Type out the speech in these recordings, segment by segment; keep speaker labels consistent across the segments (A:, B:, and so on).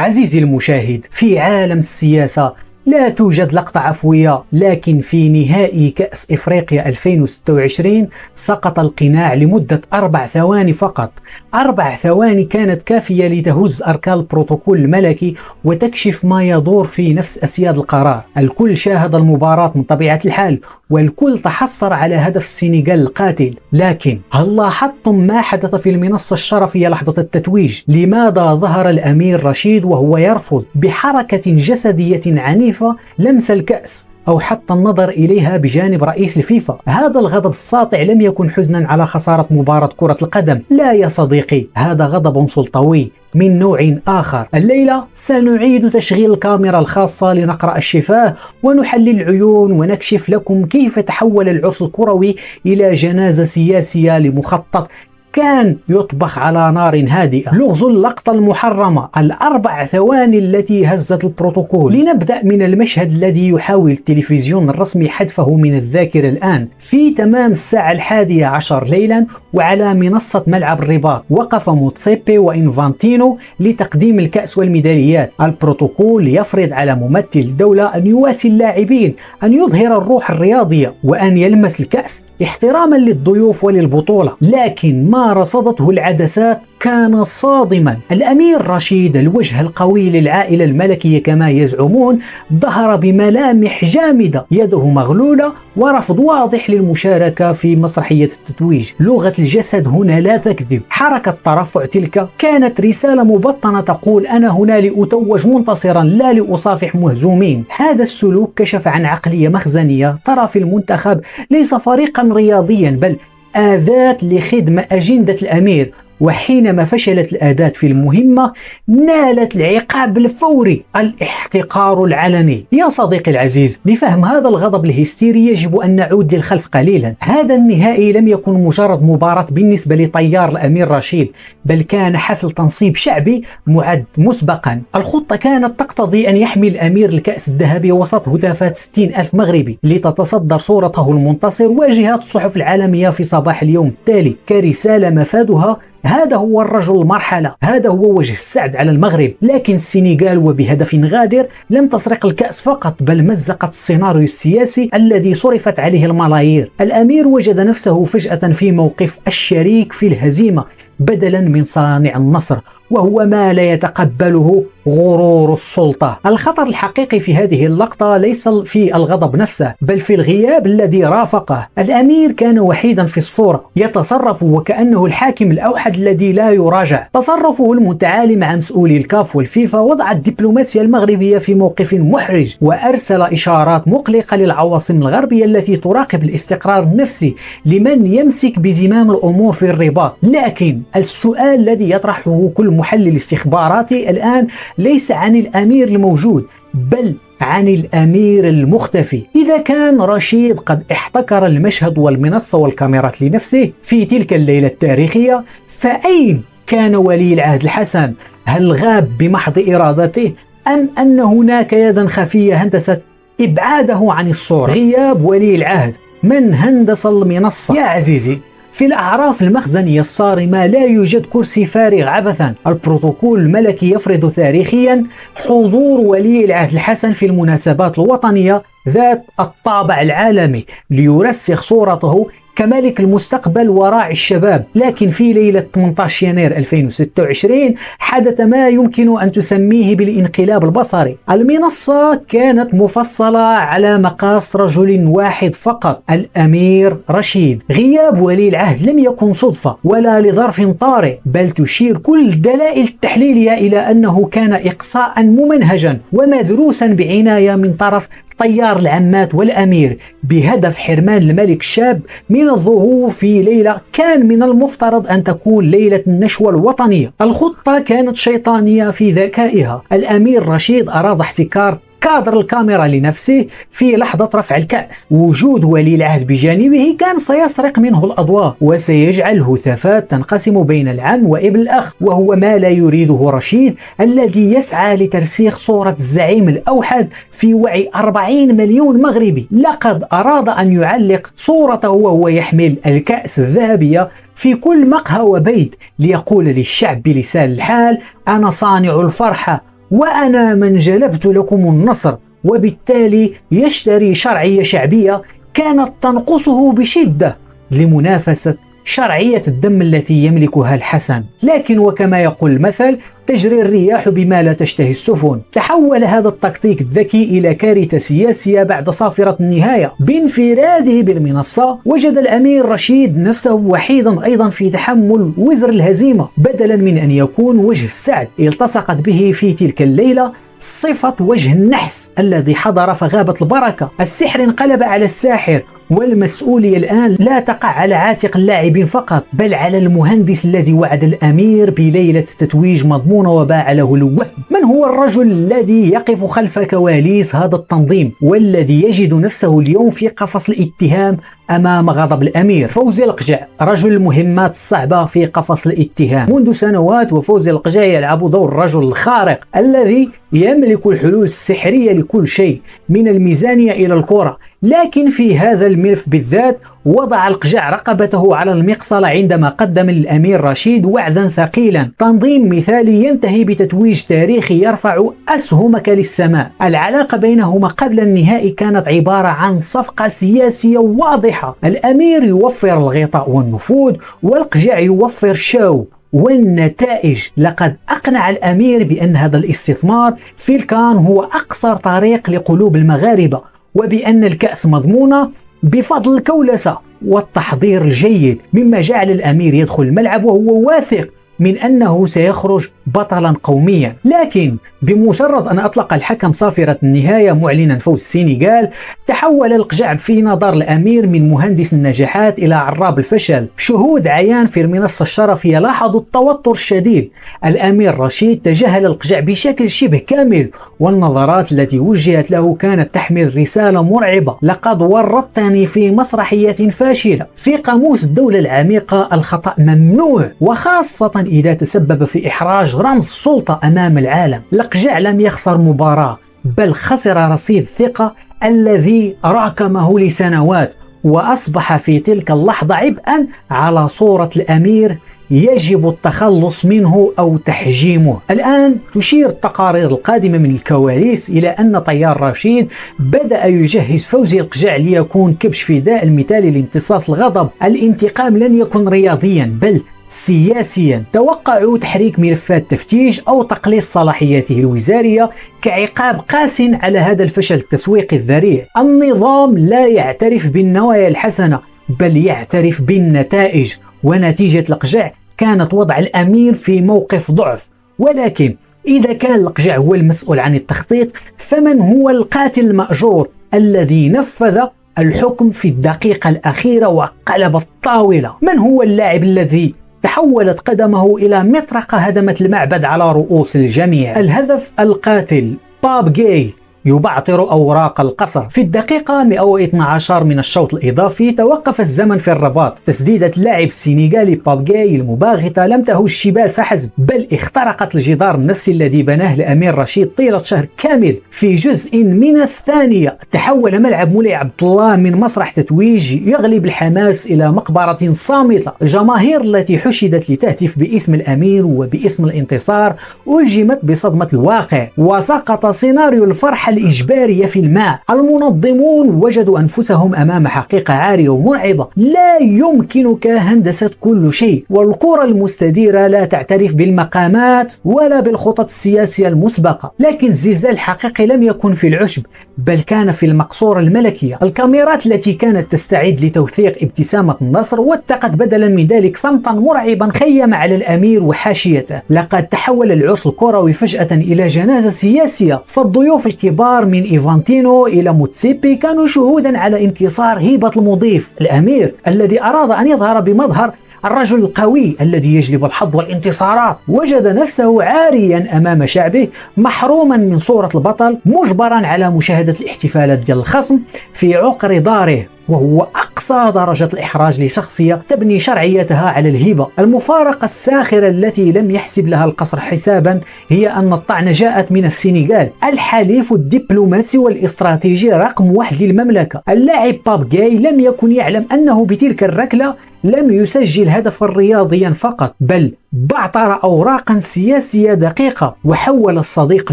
A: عزيزي المشاهد، في عالم السياسة لا توجد لقطة عفوية، لكن في نهائي كأس إفريقيا 2026 سقط القناع لمدة 4 ثواني فقط. 4 ثواني كانت كافية لتهز أركان البروتوكول الملكي وتكشف ما يدور في نفس أسياد القرار. الكل شاهد المباراة من طبيعة الحال، والكل تحسر على هدف السنغال القاتل. لكن هل لاحظتم ما حدث في المنصة الشرفية لحظة التتويج؟ لماذا ظهر الأمير رشيد وهو يرفض بحركة جسدية عنيفة لمس الكأس أو حتى النظر إليها بجانب رئيس الفيفا؟ هذا الغضب الساطع لم يكن حزنا على خسارة مباراة كرة القدم، لا يا صديقي، هذا غضب سلطوي من نوع آخر. الليلة سنعيد تشغيل الكاميرا الخاصة لنقرأ الشفاه ونحلل العيون ونكشف لكم كيف تحول العرس الكروي إلى جنازة سياسية لمخطط كان يطبخ على نار هادئة. لغز اللقطة المحرمة، ال4 ثواني التي هزت البروتوكول. لنبدأ من المشهد الذي يحاول التلفزيون الرسمي حذفه من الذاكرة الآن. في تمام الساعة 11 ليلا وعلى منصة ملعب الرباط وقف موتسيبي وإنفانتينو لتقديم الكأس والميداليات. البروتوكول يفرض على ممثل الدولة أن يواسي اللاعبين، أن يظهر الروح الرياضية وأن يلمس الكأس احتراما للضيوف وللبطولة. لكن ما رصدته العدسات كان صادما. الأمير رشيد، الوجه القوي للعائلة الملكية كما يزعمون، ظهر بملامح جامدة، يده مغلولة ورفض واضح للمشاركة في مسرحية التتويج. لغة الجسد هنا لا تكذب. حركة ترفع تلك كانت رسالة مبطنة تقول أنا هنا لأتوج منتصرا لا لأصافح مهزومين. هذا السلوك كشف عن عقلية مخزنية ترى في المنتخب ليس فريقا رياضيا بل أداة لخدمة أجندة الأمير. وحينما فشلت الأداة في المهمة نالت العقاب الفوري، الاحتقار العلني. يا صديقي العزيز، لفهم هذا الغضب الهستيري يجب أن نعود للخلف قليلا. هذا النهائي لم يكن مجرد مباراة بالنسبة لطيار الأمير رشيد، بل كان حفل تنصيب شعبي معد مسبقا. الخطة كانت تقتضي أن يحمي الأمير الكأس الذهبي وسط هتافات 60,000 مغربي لتتصدر صورته المنتصر واجهات الصحف العالمية في صباح اليوم التالي كرسالة مفادها هذا هو الرجل المرحلة، هذا هو وجه السعد على المغرب. لكن السنغال وبهدف غادر لم تسرق الكأس فقط، بل مزقت السيناريو السياسي الذي صرفت عليه الملايير. الأمير وجد نفسه فجأة في موقف الشريك في الهزيمة بدلا من صانع النصر، وهو ما لا يتقبله غرور السلطة. الخطر الحقيقي في هذه اللقطة ليس في الغضب نفسه بل في الغياب الذي رافقه. الأمير كان وحيدا في الصورة، يتصرف وكأنه الحاكم الأوحد الذي لا يراجع. تصرفه المتعالي مع مسؤولي الكاف والفيفا وضع الدبلوماسية المغربية في موقف محرج، وأرسل إشارات مقلقة للعواصم الغربية التي تراقب الاستقرار النفسي لمن يمسك بزمام الأمور في الرباط. لكن السؤال الذي يطرحه كل محلل استخباراتي الآن ليس عن الأمير الموجود بل عن الأمير المختفي. إذا كان رشيد قد احتكر المشهد والمنصة والكاميرات لنفسه في تلك الليلة التاريخية، فأين كان ولي العهد الحسن؟ هل غاب بمحض إرادته أم أن هناك يدا خفية هندست إبعاده عن الصورة؟ غياب ولي العهد، من هندس المنصة؟ يا عزيزي، في الأعراف المخزنية الصارمة لا يوجد كرسي فارغ عبثا. البروتوكول الملكي يفرض تاريخيا حضور ولي العهد الحسن في المناسبات الوطنية ذات الطابع العالمي ليرسخ صورته كملك المستقبل وراعي الشباب. لكن في ليلة 18 يناير 2026 حدث ما يمكن أن تسميه بالانقلاب البصري. المنصة كانت مفصلة على مقاس رجل واحد فقط، الأمير رشيد. غياب ولي العهد لم يكن صدفة ولا لظرف طارئ، بل تشير كل الدلائل التحليلية إلى أنه كان إقصاء ممنهجا ومدروسا بعناية من طرف طيار العمات والأمير بهدف حرمان الملك الشاب من الظهور في ليلة كان من المفترض أن تكون ليلة النشوة الوطنية. الخطة كانت شيطانية في ذكائها. الأمير رشيد أراد احتكار كادر الكاميرا لنفسه في لحظة رفع الكأس. وجود ولي العهد بجانبه كان سيسرق منه الأضواء وسيجعل الهتافات تنقسم بين العم وابن الأخ، وهو ما لا يريده رشيد الذي يسعى لترسيخ صورة الزعيم الأوحد في وعي 40 مليون مغربي. لقد أراد أن يعلق صورته وهو يحمل الكأس الذهبية في كل مقهى وبيت ليقول للشعب بلسان الحال أنا صانع الفرحة وأنا من جلبت لكم النصر، وبالتالي يشتري شرعية شعبية كانت تنقصه بشدة لمنافسة شرعية الدم التي يملكها الحسن. لكن وكما يقول المثل: تجري الرياح بما لا تشتهي السفن. تحول هذا التكتيك الذكي إلى كارثة سياسية بعد صافرة النهاية. بانفراده بالمنصة وجد الأمير رشيد نفسه وحيدا أيضا في تحمل وزر الهزيمة، بدلا من أن يكون وجه السعد. التصقت به في تلك الليلة صفة وجه النحس الذي حضر فغابت البركة. السحر انقلب على الساحر، والمسؤولية الآن لا تقع على عاتق اللاعبين فقط، بل على المهندس الذي وعد الأمير بليلة تتويج مضمونة وباع له الوهم. من هو الرجل الذي يقف خلف كواليس هذا التنظيم والذي يجد نفسه اليوم في قفص الاتهام أمام غضب الأمير؟ فوزي القجع، رجل المهمات الصعبة في قفص الاتهام منذ سنوات. وفوزي القجع يلعب دور الرجل الخارق الذي يملك الحلول السحرية لكل شيء من الميزانية إلى الكرة. لكن في هذا الملف بالذات وضع القجع رقبته على المقصلة عندما قدم للأمير رشيد وعدا ثقيلا: تنظيم مثالي ينتهي بتتويج تاريخي يرفع أسهمك للسماء. العلاقة بينهما قبل النهائي كانت عبارة عن صفقة سياسية واضحة. الأمير يوفر الغطاء والنفوذ، والقجع يوفر شو والنتائج. لقد أقنع الأمير بأن هذا الاستثمار في الكان هو أقصر طريق لقلوب المغاربة، وبأن الكأس مضمونة بفضل الكولسة والتحضير الجيد، مما جعل الأمير يدخل الملعب وهو واثق من أنه سيخرج بطلا قوميا. لكن بمجرد أن أطلق الحكم صافرة النهاية معلنا فوز السنغال، تحول القجع في نظر الأمير من مهندس النجاحات إلى عراب الفشل. شهود عيان في المنصة الشرفية لاحظوا التوتر الشديد. الأمير رشيد تجاهل القجع بشكل شبه كامل، والنظرات التي وجهت له كانت تحمل رسالة مرعبة: لقد ورطتني في مسرحية فاشلة. في قاموس الدولة العميقة الخطأ ممنوع، وخاصة إذا تسبب في إحراج رمز السلطة أمام العالم. القجع لم يخسر مباراة، بل خسر رصيد الثقة الذي راكمه لسنوات، وأصبح في تلك اللحظة عبئا على صورة الأمير يجب التخلص منه أو تحجيمه. الآن تشير التقارير القادمة من الكواليس إلى أن طيار رشيد بدأ يجهز فوزي القجع ليكون كبش فداء المثالي لامتصاص الغضب. الانتقام لن يكون رياضيا بل سياسيا. توقعوا تحريك ملفات تفتيش أو تقليص صلاحياته الوزارية كعقاب قاس على هذا الفشل التسويقي الذريع. النظام لا يعترف بالنوايا الحسنة بل يعترف بالنتائج، ونتيجة القجع كانت وضع الأمير في موقف ضعف. ولكن إذا كان القجع هو المسؤول عن التخطيط، فمن هو القاتل المأجور الذي نفذ الحكم في الدقيقة الأخيرة وقلب الطاولة؟ من هو اللاعب الذي تحولت قدمه إلى مطرقة هدمت المعبد على رؤوس الجميع؟ الهدف القاتل باب جاي يبعثر أوراق القصر. في الدقيقة 112 من الشوط الإضافي توقف الزمن في الرباط. تسديدة اللاعب السنغالي باب جاي المباغتة لم تهز الشبال فحسب، بل اخترقت الجدار النفسي الذي بناه الأمير رشيد طيلة شهر كامل. في جزء من الثانية تحول ملعب مولاي عبد الله من مسرح تتويج يغلب الحماس إلى مقبرة صامتة. الجماهير التي حشدت لتهتف باسم الأمير وباسم الانتصار ألجمت بصدمة الواقع، وسقط سيناريو الفرحة الإجبارية في الماء. المنظمون وجدوا أنفسهم أمام حقيقة عارية ومرعبة: لا يمكنك هندسة كل شيء، والكرة المستديرة لا تعترف بالمقامات ولا بالخطط السياسية المسبقة. لكن الزلزال الحقيقي لم يكن في العشب بل كان في المقصورة الملكية. الكاميرات التي كانت تستعد لتوثيق ابتسامة النصر وثقت بدلا من ذلك صمتا مرعبا خيم على الأمير وحاشيته. لقد تحول العرس الكروي فجأة إلى جنازة سياسية، فالضيوف الكبار من إيفانتينو إلى موتسيبي كانوا شهودا على انكسار هيبة المضيف الأمير الذي أراد أن يظهر بمظهر الرجل القوي الذي يجلب الحظ والانتصارات. وجد نفسه عاريا أمام شعبه، محروما من صورة البطل، مجبرا على مشاهدة الاحتفالات ديال الخصم في عقر داره، وهو أقصى درجة الإحراج لشخصية تبني شرعيتها على الهبة. المفارقة الساخرة التي لم يحسب لها القصر حسابا هي أن الطعنة جاءت من السنغال، الحليف الدبلوماسي والاستراتيجي رقم 1 للمملكة. اللاعب باب جاي لم يكن يعلم أنه بتلك الركلة لم يسجل هدفا رياضيا فقط، بل بعثر أوراقا سياسية دقيقة وحول الصديق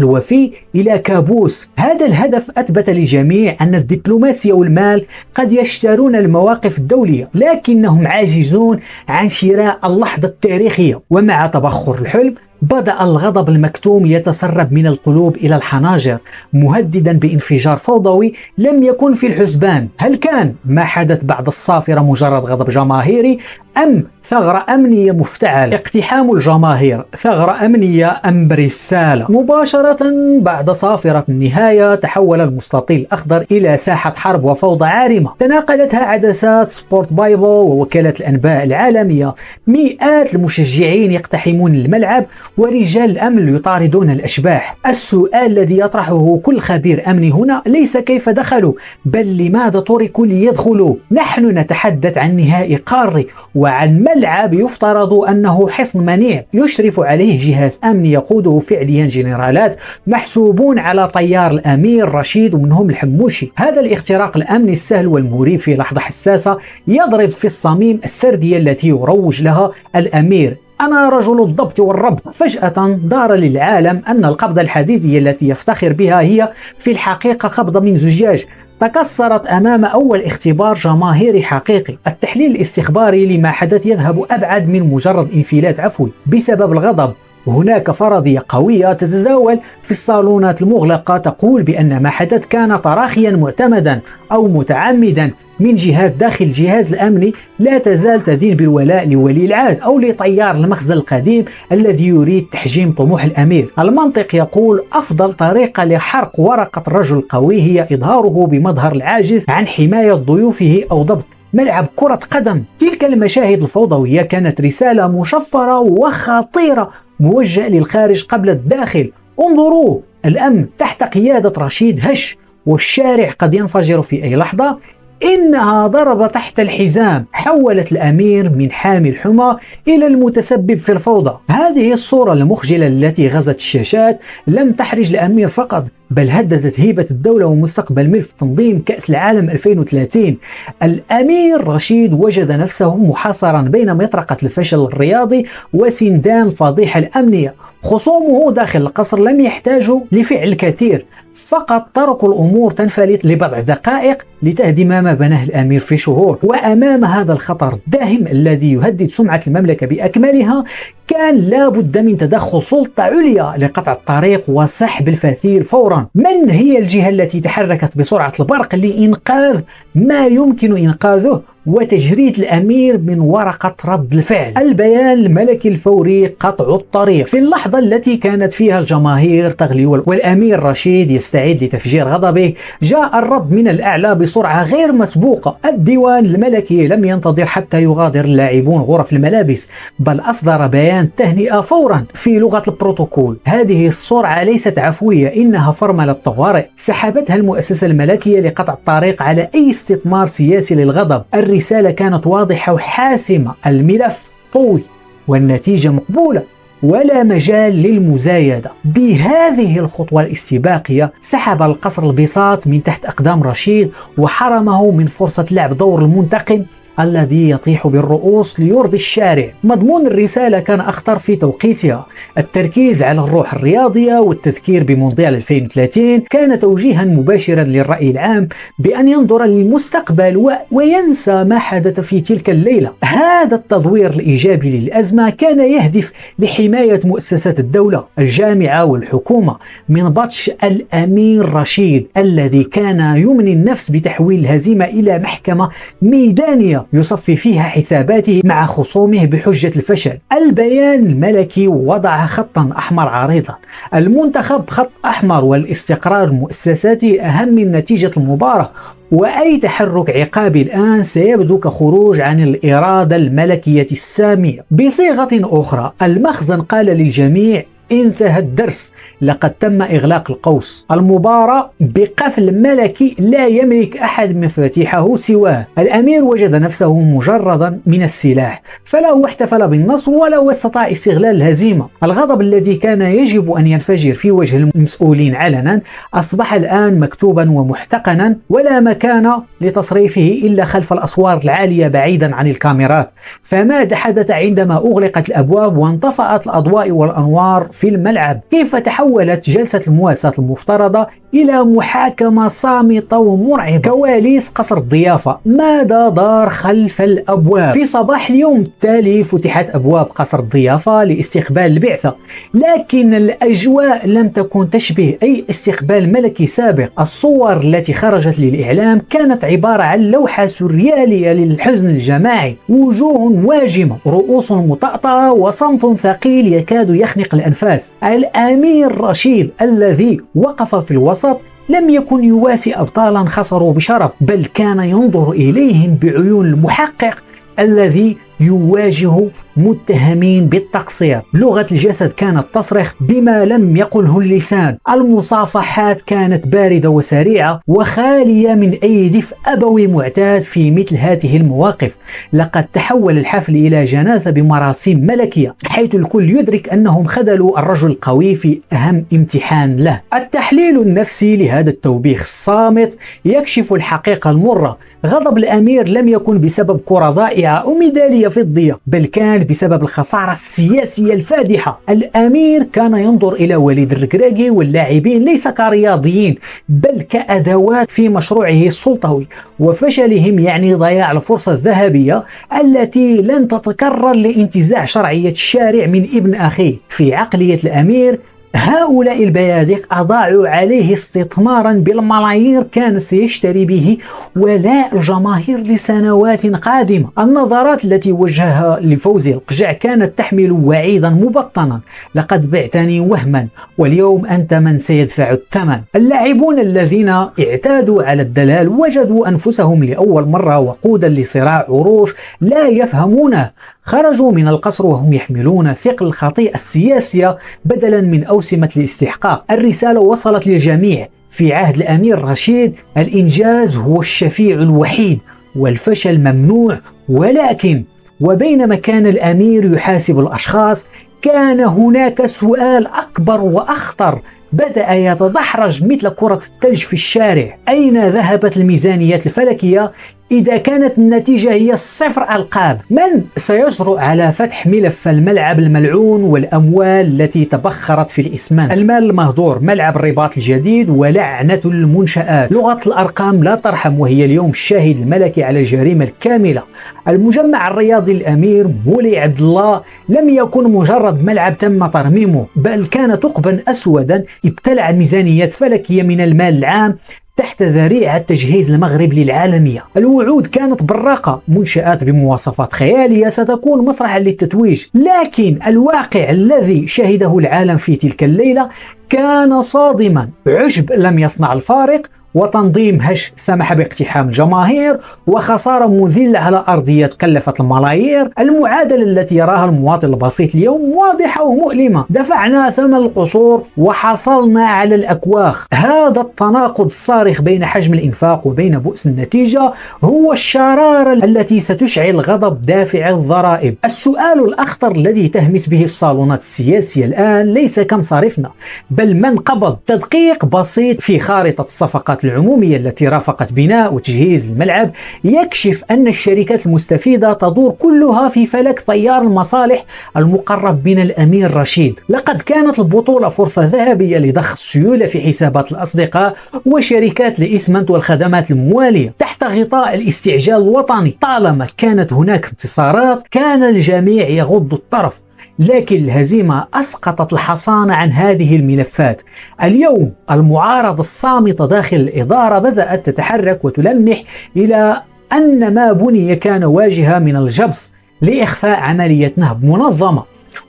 A: الوفي إلى كابوس. هذا الهدف أثبت للجميع أن الدبلوماسية والمال قد يشترون المواقف الدولية، لكنهم عاجزون عن شراء اللحظة التاريخية. ومع تبخر الحلم بدأ الغضب المكتوم يتسرب من القلوب إلى الحناجر، مهددا بانفجار فوضوي لم يكن في الحسبان. هل كان ما حدث بعد الصافرة مجرد غضب جماهيري أم ثغرة أمنية مفتعلة؟ اقتحام الجماهير ثغرة أمنية أم برسالة؟ مباشرة بعد صافرة النهاية تحول المستطيل الأخضر إلى ساحة حرب وفوضى عارمة تناقلتها عدسات سبورت بايبل ووكالة الأنباء العالمية. مئات المشجعين يقتحمون الملعب ورجال الأمن يطاردون الأشباح. السؤال الذي يطرحه كل خبير أمني هنا ليس كيف دخلوا، بل لماذا تركوا ليدخلوا. نحن نتحدث عن نهائي قاري وعن ملعب يفترض أنه حصن منيع يشرف عليه جهاز أمني يقوده فعليا جنرالات محسوبون على طيار الأمير رشيد ومنهم الحموشي. هذا الاختراق الأمني السهل والمريب في لحظة حساسة يضرب في الصميم السردية التي يروج لها الأمير: أنا رجل الضبط والربط. فجأة دار للعالم أن القبضة الحديدية التي يفتخر بها هي في الحقيقة قبضة من زجاج تكسرت أمام أول اختبار جماهيري حقيقي. التحليل الاستخباري لما حدث يذهب أبعد من مجرد انفلات عفوي بسبب الغضب. هناك فرضية قوية تتزاول في الصالونات المغلقة تقول بأن ما حدث كان تراخيا معتمدا أو متعمدا من جهات داخل الجهاز الأمني لا تزال تدين بالولاء لولي العهد أو لطيار المخزن القديم الذي يريد تحجيم طموح الأمير. المنطق يقول أفضل طريقة لحرق ورقة الرجل القوي هي إظهاره بمظهر العاجز عن حماية ضيوفه أو ضبط ملعب كرة قدم. تلك المشاهد الفوضوية كانت رسالة مشفرة وخطيرة موجهة للخارج قبل الداخل: انظروا، الأمن تحت قيادة رشيد هش والشارع قد ينفجر في أي لحظة. إنها ضربة تحت الحزام حولت الأمير من حامي الحمى إلى المتسبب في الفوضى. هذه الصورة المخجلة التي غزت الشاشات لم تحرج الأمير فقط، بل هددت هيبة الدولة ومستقبل ملف تنظيم كأس العالم 2030. الأمير رشيد وجد نفسه محاصرا بين مطرقة الفشل الرياضي وسندان الفضيحة الأمنية. خصومه داخل القصر لم يحتاجوا لفعل كثير، فقط تركوا الأمور تنفلت لبضع دقائق لتهدم ما بناه الأمير في شهور. وأمام هذا الخطر الداهم الذي يهدد سمعة المملكة بأكملها كان لا بد من تدخل سلطة عليا لقطع الطريق وسحب الفتيل فورا. من هي الجهة التي تحركت بسرعة البرق لإنقاذ ما يمكن إنقاذه وتجريد الأمير من ورقة رد الفعل؟ البيان الملكي الفوري: قطع الطريق. في اللحظة التي كانت فيها الجماهير تغلي والأمير رشيد يستعد لتفجير غضبه، جاء الرد من الأعلى بسرعة غير مسبوقة. الديوان الملكي لم ينتظر حتى يغادر اللاعبون غرف الملابس، بل أصدر بيان تهنئة فورا في لغة البروتوكول. هذه السرعة ليست عفوية، إنها فرملة طوارئ سحبتها المؤسسة الملكية لقطع الطريق على أي استثمار سياسي للغضب. الرسالة كانت واضحة وحاسمة: الملف طوي والنتيجة مقبولة ولا مجال للمزايدة. بهذه الخطوة الاستباقية سحب القصر البساط من تحت أقدام رشيد وحرمه من فرصة لعب دور المنتقم الذي يطيح بالرؤوس ليرضي الشارع. مضمون الرسالة كان أخطر في توقيتها. التركيز على الروح الرياضية والتذكير بمونديال 2030 كان توجيها مباشرا للرأي العام بأن ينظر للمستقبل وينسى ما حدث في تلك الليلة. هذا التدوير الإيجابي للأزمة كان يهدف لحماية مؤسسات الدولة، الجامعة والحكومة من بطش الأمير رشيد الذي كان يمني النفس بتحويل الهزيمة إلى محكمة ميدانية يصفي فيها حساباته مع خصومه بحجة الفشل. البيان الملكي وضع خطا أحمر عريضا: المنتخب خط أحمر والاستقرار المؤسساتي أهم من نتيجة المباراة، وأي تحرك عقابي الآن سيبدو كخروج عن الإرادة الملكية السامية. بصيغة أخرى، المخزن قال للجميع: انتهى الدرس، لقد تم إغلاق القوس. المباراة بقفل ملكي لا يملك أحد مفاتيحه سواه. الأمير وجد نفسه مجردا من السلاح، فلا هو احتفل بالنصر ولا هو استطاع استغلال الهزيمة. الغضب الذي كان يجب أن ينفجر في وجه المسؤولين علنا أصبح الآن مكتوبا ومحتقنا، ولا مكان لتصريفه إلا خلف الأسوار العالية بعيدا عن الكاميرات. فماذا حدث عندما أغلقت الأبواب وانطفأت الأضواء والأنوار في الملعب؟ كيف تحولت جلسة المواساة المفترضة إلى محاكمة صامتة ومرعبة؟ كواليس قصر الضيافة، ماذا دار خلف الأبواب؟ في صباح اليوم التالي فتحت أبواب قصر الضيافة لاستقبال البعثة، لكن الأجواء لم تكن تشبه أي استقبال ملكي سابق. الصور التي خرجت للإعلام كانت عبارة عن لوحة سوريالية للحزن الجماعي، وجوه واجمة، رؤوس مطأطئة، وصمت ثقيل يكاد يخنق الأنفاس. الأمير رشيد الذي وقف في الوسط لم يكن يواسي أبطالا خسروا بشرف، بل كان ينظر إليهم بعيون المحقق الذي يواجه متهمين بالتقصير. لغة الجسد كانت تصرخ بما لم يقله اللسان. المصافحات كانت باردة وسريعة وخالية من أي دفء أبوي معتاد في مثل هذه المواقف. لقد تحول الحفل إلى جنازة بمراسيم ملكية، حيث الكل يدرك أنهم خذلوا الرجل القوي في أهم امتحان له. التحليل النفسي لهذا التوبيخ الصامت يكشف الحقيقة المرة. غضب الأمير لم يكن بسبب كرة ضائعة أو ميدالية فضية، بل كان بسبب الخسارة السياسية الفادحة. الأمير كان ينظر إلى وليد الركراكي واللاعبين ليس كرياضيين، بل كأدوات في مشروعه السلطوي، وفشلهم يعني ضياع الفرصة الذهبية التي لن تتكرر لانتزاع شرعية الشارع من ابن أخيه. في عقلية الأمير هؤلاء البيادق أضاعوا عليه استثمارا بالملايير كان سيشتري به ولاء الجماهير لسنوات قادمة. النظرات التي وجهها لفوزي القجع كانت تحمل وعيدا مبطنا: لقد بعتني وهما واليوم أنت من سيدفع الثمن. اللاعبون الذين اعتادوا على الدلال وجدوا أنفسهم لأول مرة وقودا لصراع عروش لا يفهمونه. خرجوا من القصر وهم يحملون ثقل الخطيئة السياسية بدلا من أوسمة الاستحقاق. الرسالة وصلت للجميع: في عهد الأمير رشيد الإنجاز هو الشفيع الوحيد والفشل ممنوع. ولكن وبينما كان الأمير يحاسب الأشخاص، كان هناك سؤال أكبر وأخطر بدأ يتدحرج مثل كرة الثلج في الشارع: أين ذهبت الميزانيات الفلكية إذا كانت النتيجة هي 0 ألقاب؟ من سيجرؤ على فتح ملف الملعب الملعون والأموال التي تبخرت في الإسمنت؟ المال المهدور، ملعب الرباط الجديد، ولعنة المنشآت. لغة الأرقام لا ترحم، وهي اليوم الشاهد الملكي على الجريمة الكاملة. المجمع الرياضي الأمير مولاي عبد الله لم يكن مجرد ملعب تم ترميمه، بل كان ثقبا أسودا ابتلع ميزانيات فلكية من المال العام تحت ذريعة تجهيز المغرب للعالمية. الوعود كانت براقة: منشآت بمواصفات خيالية ستكون مسرحا للتتويج، لكن الواقع الذي شهده العالم في تلك الليلة كان صادما. عشب لم يصنع الفارق، وتنظيم هش سمح باقتحام الجماهير، وخسارة مذلة على أرضية كلفت الملايير. المعادلة التي يراها المواطن البسيط اليوم واضحة ومؤلمة: دفعنا ثمن القصور وحصلنا على الأكواخ. هذا التناقض الصارخ بين حجم الإنفاق وبين بؤس النتيجة هو الشرارة التي ستشعل غضب دافع الضرائب. السؤال الأخطر الذي تهمس به الصالونات السياسية الآن ليس كم صرفنا، بل من قبض. تدقيق بسيط في خارطة الصفقات العمومية التي رافقت بناء وتجهيز الملعب يكشف أن الشركات المستفيدة تدور كلها في فلك تيار المصالح المقرب من الأمير رشيد. لقد كانت البطولة فرصة ذهبية لضخ السيولة في حسابات الأصدقاء وشركات الإسمنت والخدمات الموالية تحت غطاء الاستعجال الوطني. طالما كانت هناك انتصارات كان الجميع يغض الطرف، لكن الهزيمة أسقطت الحصانة عن هذه الملفات. اليوم المعارضة الصامتة داخل الإدارة بدأت تتحرك وتلمح إلى أن ما بني كان واجهة من الجبس لإخفاء عملية نهب منظمة.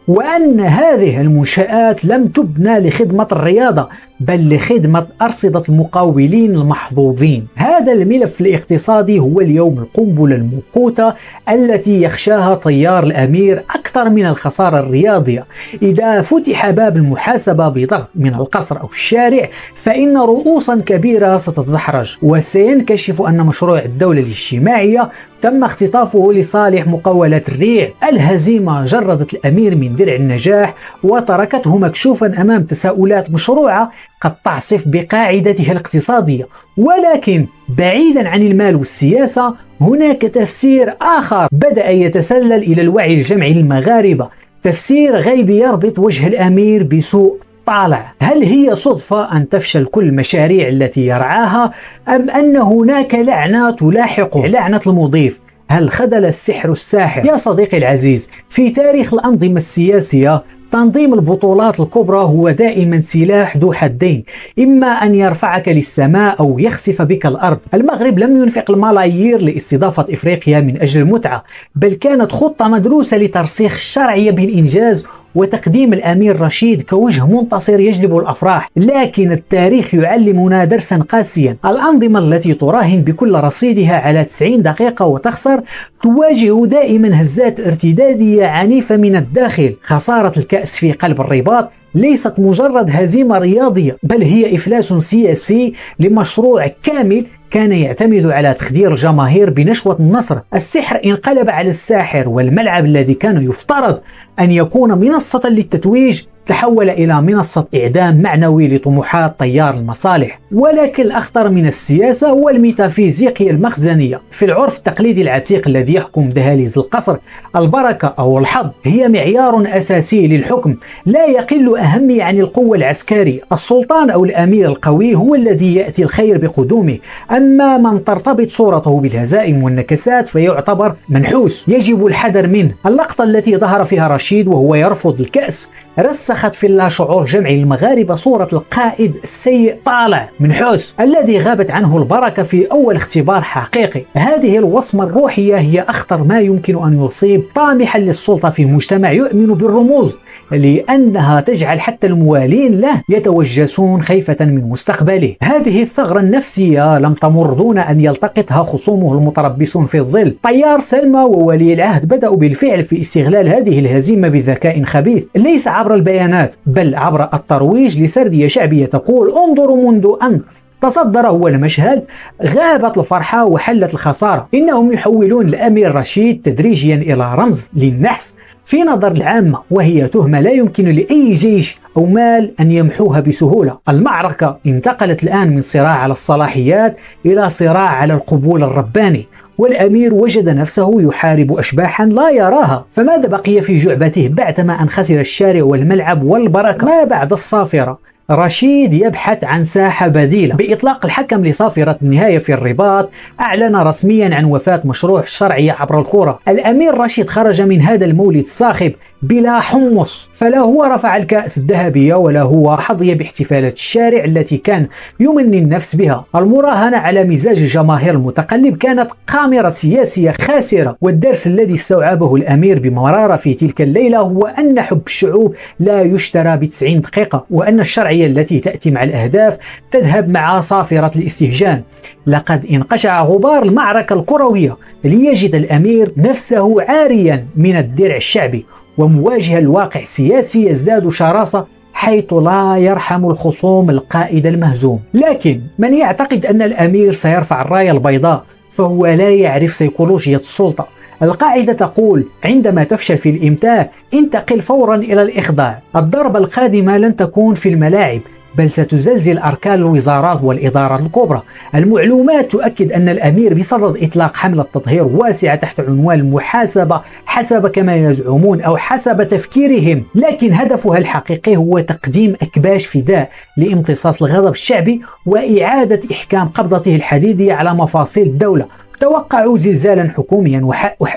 A: وأن هذه المنشآت لم تبنى لخدمة الرياضة بل لخدمة أرصدة المقاولين المحظوظين. هذا الملف الاقتصادي هو اليوم القنبلة الموقوتة التي يخشاها طيار الأمير أكثر من الخسارة الرياضية. إذا فتح باب المحاسبة بضغط من القصر أو الشارع فإن رؤوسا كبيرة ستتدحرج، وسينكشف أن مشروع الدولة الاجتماعية تم اختطافه لصالح مقاولات الريع. الهزيمة جردت الأمير من درع النجاح وتركته مكشوفا أمام تساؤلات مشروعة قد تعصف بقاعدته الاقتصادية. ولكن بعيدا عن المال والسياسة هناك تفسير آخر بدأ يتسلل إلى الوعي الجمعي للمغاربة، تفسير غيبي يربط وجه الأمير بسوء طالع. هل هي صدفة أن تفشل كل المشاريع التي يرعاها أم أن هناك لعنة تلاحقه، لعنة المضيف؟ هل خذل السحر الساحر؟ يا صديقي العزيز، في تاريخ الأنظمة السياسية تنظيم البطولات الكبرى هو دائما سلاح ذو حدين، إما أن يرفعك للسماء أو يخسف بك الأرض. المغرب لم ينفق الملايير لاستضافة إفريقيا من أجل المتعة، بل كانت خطة مدروسة لترسيخ الشرعية بالإنجاز وتقديم الأمير رشيد كوجه منتصر يجلب الأفراح. لكن التاريخ يعلمنا درسا قاسيا: الأنظمة التي تراهن بكل رصيدها على 90 دقيقة وتخسر تواجه دائما هزات ارتدادية عنيفة من الداخل. خسارة الكأس في قلب الرباط ليست مجرد هزيمة رياضية، بل هي إفلاس سياسي لمشروع كامل كان يعتمد على تخدير الجماهير بنشوة النصر. السحر انقلب على الساحر، والملعب الذي كان يفترض أن يكون منصة للتتويج تحول إلى منصة إعدام معنوي لطموحات طيار المصالح. ولكن الأخطر من السياسة هو الميتافيزيقيا المخزنية. في العرف التقليدي العتيق الذي يحكم دهاليز القصر، البركة أو الحظ هي معيار أساسي للحكم، لا يقل أهمية عن القوة العسكرية. السلطان أو الأمير القوي هو الذي يأتي الخير بقدومه، أما من ترتبط صورته بالهزائم والنكسات فيعتبر منحوس، يجب الحذر منه. اللقطة التي ظهر فيها رشيد وهو يرفض الكأس رسخت في اللاشعور جمعي المغاربة صورة القائد السيء طالع منحوس الذي غابت عنه البركة في أول اختبار حقيقي. هذه الوصمة الروحية هي أخطر ما يمكن أن يصيب طامحا للسلطة في مجتمع يؤمن بالرموز، لأنها تجعل حتى الموالين له يتوجسون خيفة من مستقبله. هذه الثغرة النفسية لم تمر دون أن يلتقطها خصومه المتربصون في الظل. طيار سلمى وولي العهد بدأوا بالفعل في استغلال هذه الهزيمة بذكاء خبيث، ليس عبر البيانات بل عبر الترويج لسردية شعبية تقول: انظروا منذ أن تصدر هو المشهد غابت الفرحة وحلت الخسارة. إنهم يحولون الأمير رشيد تدريجيا إلى رمز للنحس في نظر العامة، وهي تهمة لا يمكن لأي جيش أو مال أن يمحوها بسهولة. المعركة انتقلت الآن من صراع على الصلاحيات إلى صراع على القبول الرباني، والأمير وجد نفسه يحارب أشباحا لا يراها. فماذا بقي في جعبته بعدما أن خسر الشارع والملعب والبركة؟ ما بعد الصافرة؟ رشيد يبحث عن ساحة بديلة. بإطلاق الحكم لصافرة النهاية في الرباط أعلن رسميا عن وفاة مشروع الشرعية عبر الكرة. الأمير رشيد خرج من هذا المولد الصاخب بلا حمص، فلا هو رفع الكأس الذهبية ولا هو حظي باحتفالات الشارع التي كان يمني النفس بها. المراهنة على مزاج الجماهير المتقلب كانت قامرة سياسية خاسرة. والدرس الذي استوعبه الأمير بمرارة في تلك الليلة هو أن حب الشعوب لا يشترى ب90 دقيقة، وأن الشرعية التي تأتي مع الأهداف تذهب مع صافرة الاستهجان. لقد انقشع غبار المعركة الكروية ليجد الأمير نفسه عاريا من الدرع الشعبي ومواجه الواقع السياسي يزداد شراسة، حيث لا يرحم الخصوم القائد المهزوم. لكن من يعتقد أن الأمير سيرفع الراية البيضاء فهو لا يعرف سيكولوجية السلطة. القاعدة تقول: عندما تفشل في الإمتاع انتقل فورا إلى الإخضاع. الضربة القادمة لن تكون في الملاعب بل ستزلزل أركان الوزارات والإدارات الكبرى. المعلومات تؤكد أن الأمير بصدد إطلاق حملة تطهير واسعة تحت عنوان المحاسبة حسب كما يزعمون أو حسب تفكيرهم، لكن هدفها الحقيقي هو تقديم أكباش فداء لامتصاص الغضب الشعبي وإعادة إحكام قبضته الحديدية على مفاصل الدولة. توقعوا زلزالا حكوميا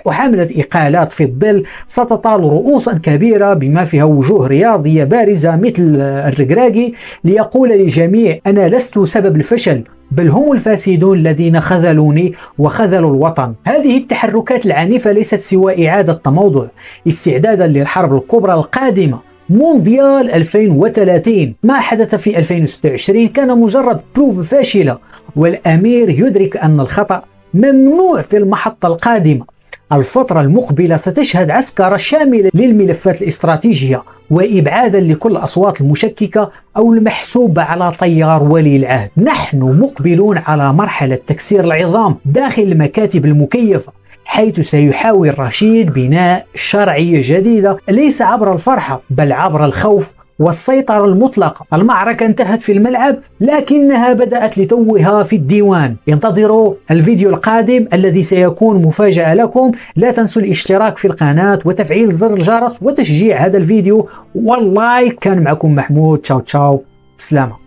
A: وحملة إقالات في الظل ستطال رؤوسا كبيرة بما فيها وجوه رياضية بارزة مثل الركراكي ليقول للجميع: أنا لست سبب الفشل بل هم الفاسدون الذين خذلوني وخذلوا الوطن. هذه التحركات العنيفة ليست سوى إعادة تموضع استعدادا للحرب الكبرى القادمة مونديال 2030. ما حدث في 2026 كان مجرد بروف فاشلة، والأمير يدرك أن الخطأ ممنوع في المحطة القادمة. الفترة المقبلة ستشهد عسكرة شاملة للملفات الاستراتيجية وإبعادا لكل الأصوات المشككة أو المحسوبة على طيار ولي العهد. نحن مقبلون على مرحلة تكسير العظام داخل المكاتب المكيفة، حيث سيحاول رشيد بناء شرعية جديدة ليس عبر الفرحة بل عبر الخوف والسيطرة المطلقة. المعركة انتهت في الملعب لكنها بدأت لتوها في الديوان. انتظروا الفيديو القادم الذي سيكون مفاجأة لكم. لا تنسوا الاشتراك في القناة وتفعيل زر الجرس وتشجيع هذا الفيديو واللايك. كان معكم محمود، تشاو تشاو، بسلامة.